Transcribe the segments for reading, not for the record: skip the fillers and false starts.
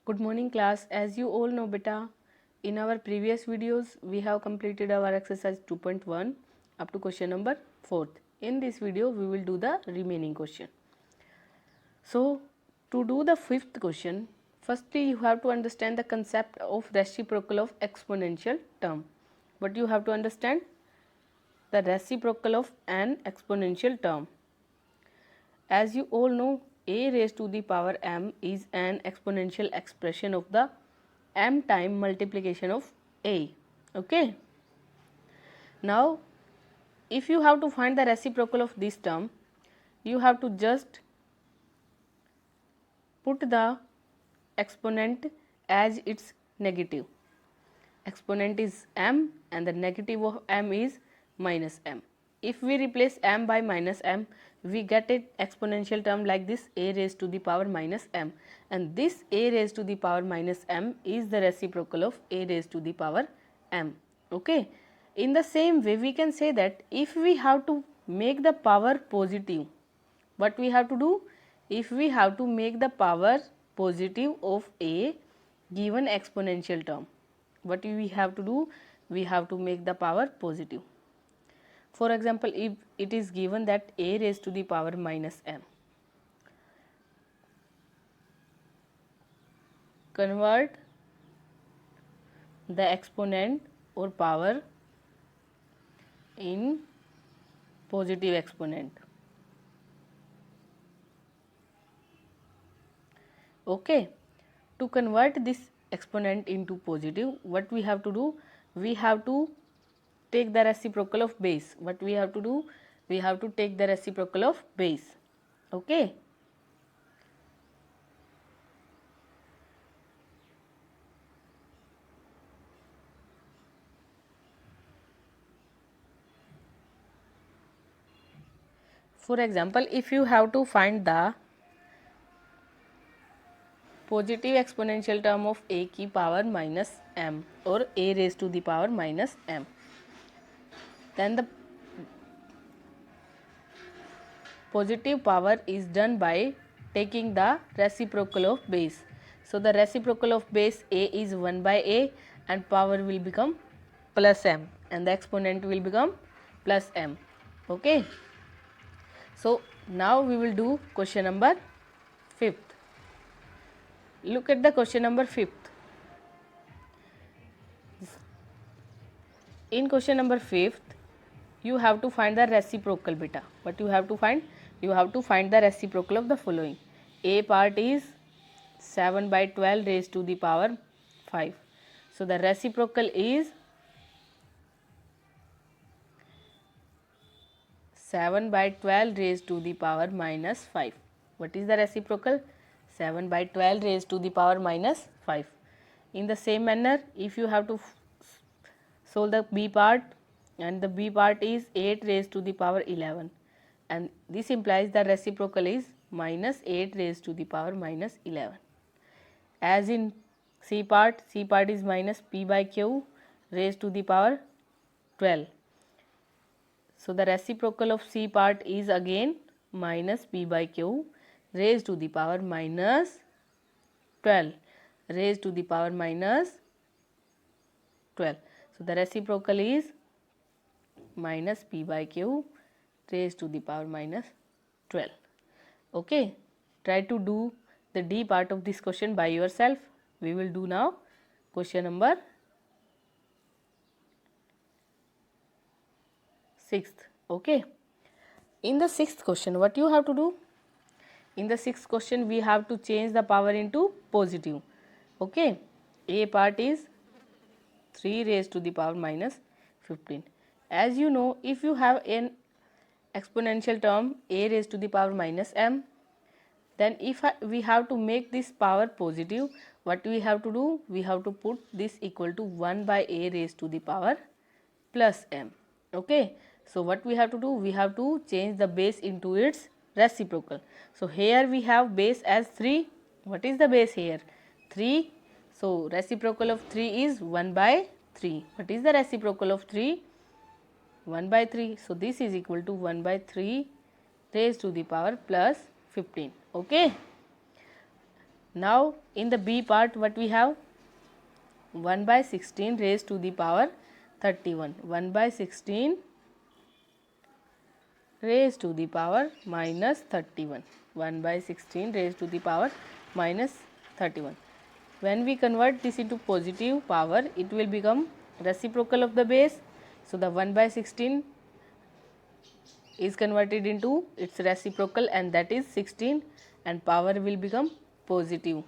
Good morning class. As you all know beta, in our previous videos we have completed our exercise 2.1 up to question number 4th. In this video we will do the remaining question. So to do the 5th question, firstly you have to understand the concept of reciprocal of exponential term. But you have to understand the reciprocal of an exponential term. As you all know, a raised to the power m is an exponential expression of the m time multiplication of a. Okay. Now, if you have to find the reciprocal of this term, you have to just put the exponent as its negative. Exponent is m and the negative of m is minus m. If we replace m by minus m, we get an exponential term like this, a raised to the power minus m, and this a raised to the power minus m is the reciprocal of a raised to the power m. Okay. In the same way, we can say that if we have to make the power positive, what we have to do? If we have to make the power positive of a given exponential term, what we have to do? We have to make the power positive. For example, if it is given that a raised to the power minus m, convert the exponent or power in positive exponent. Okay. To convert this exponent into positive, what we have to do? We have to take the reciprocal of base. What we have to do? We have to take the reciprocal of base. Okay. For example, if you have to find the positive exponential term of a की power minus m or a raised to the power minus m, then the positive power is done by taking the reciprocal of base. So the reciprocal of base a is 1 by a and power will become plus m and the exponent will become plus m. Okay. So now we will do question number 5th. Look at the question number 5th. In question number 5th, you have to find the reciprocal beta. What you have to find? You have to find the reciprocal of the following. A part is 7 by 12 raised to the power 5. So the reciprocal is 7 by 12 raised to the power minus 5. What is the reciprocal? 7 by 12 raised to the power minus 5. In the same manner, if you have to solve the b part, and the b part is 8 raised to the power 11, and this implies the reciprocal is minus 8 raised to the power minus 11. As in c part is minus p by q raised to the power 12. So the reciprocal of c part is again minus p by q raised to the power minus 12 raised to the power minus 12. So the reciprocal is minus p by q raised to the power minus 12. Okay. Try to do the d part of this question by yourself. We will do now question number 6th. Okay. In the 6th question, what you have to do? In the 6th question, we have to change the power into positive. Okay. A part is 3 raised to the power minus 15. As you know, if you have an exponential term a raised to the power minus m, then if we have to make this power positive, what we have to do? We have to put this equal to 1 by a raised to the power plus m. Okay. So what we have to do? We have to change the base into its reciprocal. So here we have base as 3. What is the base here? 3. So reciprocal of 3 is 1 by 3. What is the reciprocal of 3? 1 by 3. So this is equal to 1 by 3 raised to the power plus 15. Okay. Now in the B part, what we have? 1 by 16 raised to the power 31. 1 by 16 raised to the power minus 31. 1 by 16 raised to the power minus 31. When we convert this into positive power, it will become reciprocal of the base. So the 1 by 16 is converted into its reciprocal, and that is 16, and power will become positive.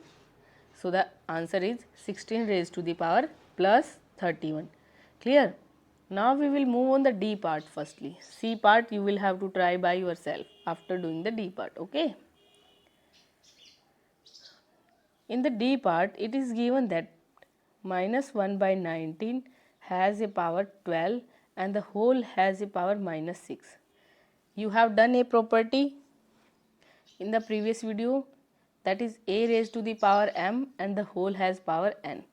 So the answer is 16 raised to the power plus 31. Clear? Now we will move on the D part firstly. C part you will have to try by yourself after doing the D part. Okay. In the D part, it is given that minus 1 by 19 has a power 12 and the whole has a power minus 6. You have done a property in the previous video, that is a raised to the power m and the whole has power n.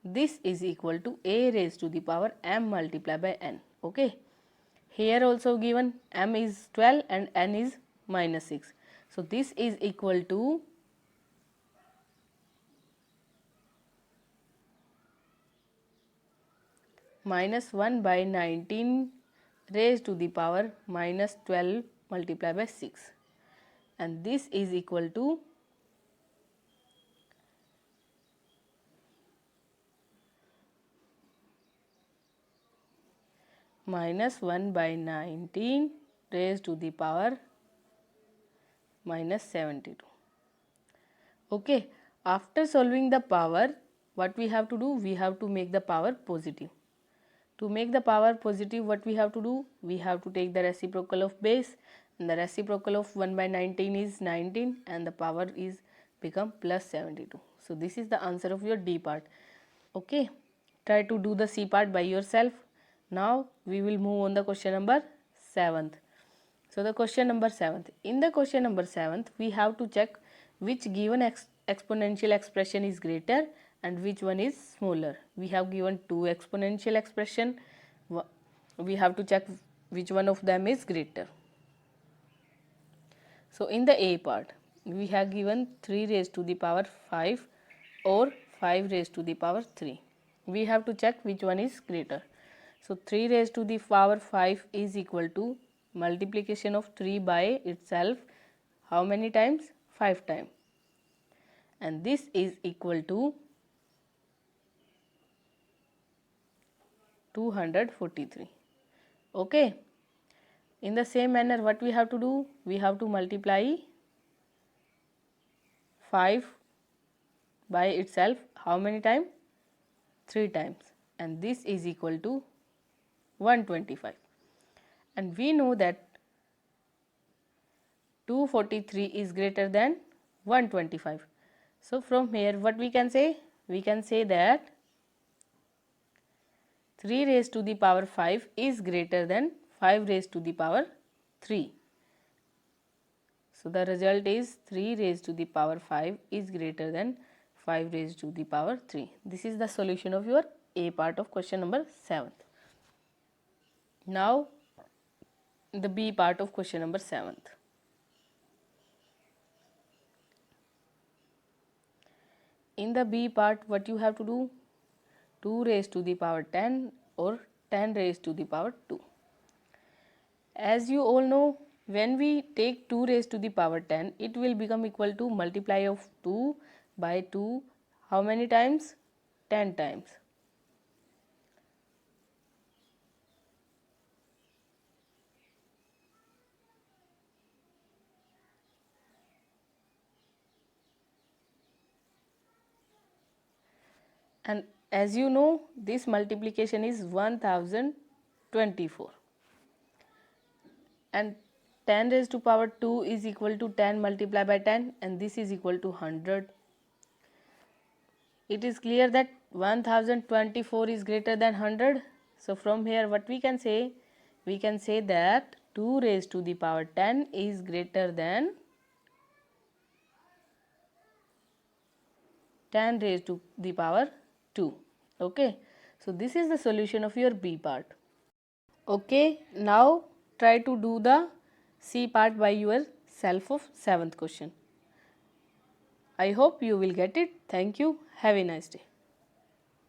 This is equal to a raised to the power m multiplied by n. Okay. Here also given m is 12 and n is minus 6. So this is equal to minus 1 by 19 raised to the power minus 12 multiplied by 6, and this is equal to minus 1 by 19 raised to the power minus 72. Okay. After solving the power, what we have to do? We have to make the power positive. To make the power positive, what we have to do? We have to take the reciprocal of base, and the reciprocal of 1 by 19 is 19, and the power is become plus 72. So this is the answer of your D part. Okay. Try to do the C part by yourself. Now we will move on the question number 7th. So the question number 7th. In the question number 7th, we have to check which given exponential expression is greater and which one is smaller. We have given two exponential expression. We have to check which one of them is greater. So in the A part, we have given 3 raised to the power 5 or 5 raised to the power 3. We have to check which one is greater. So 3 raised to the power 5 is equal to multiplication of 3 by itself. How many times? 5 times. And this is equal to 243. Okay. In the same manner, what we have to do? We have to multiply 5 by itself. How many times? 3 times. And this is equal to 125. And we know that 243 is greater than 125. So from here what we can say? We can say that 3 raised to the power 5 is greater than 5 raised to the power 3. So the result is 3 raised to the power 5 is greater than 5 raised to the power 3. This is the solution of your A part of question number 7. Now the B part of question number 7th. In the B part, what you have to do? 2 raised to the power 10 or 10 raised to the power 2. As you all know, when we take 2 raised to the power 10, it will become equal to multiply of 2 by 2. How many times? 10 times. And as you know, this multiplication is 1024. And 10 raised to power 2 is equal to 10 multiplied by 10, and this is equal to 100. It is clear that 1024 is greater than 100. So from here what we can say? We can say that 2 raised to the power 10 is greater than 10 raised to the power 2. Okay. So this is the solution of your B part. Okay. Now try to do the C part by yourself of 7th question. I hope you will get it. Thank you. Have a nice day.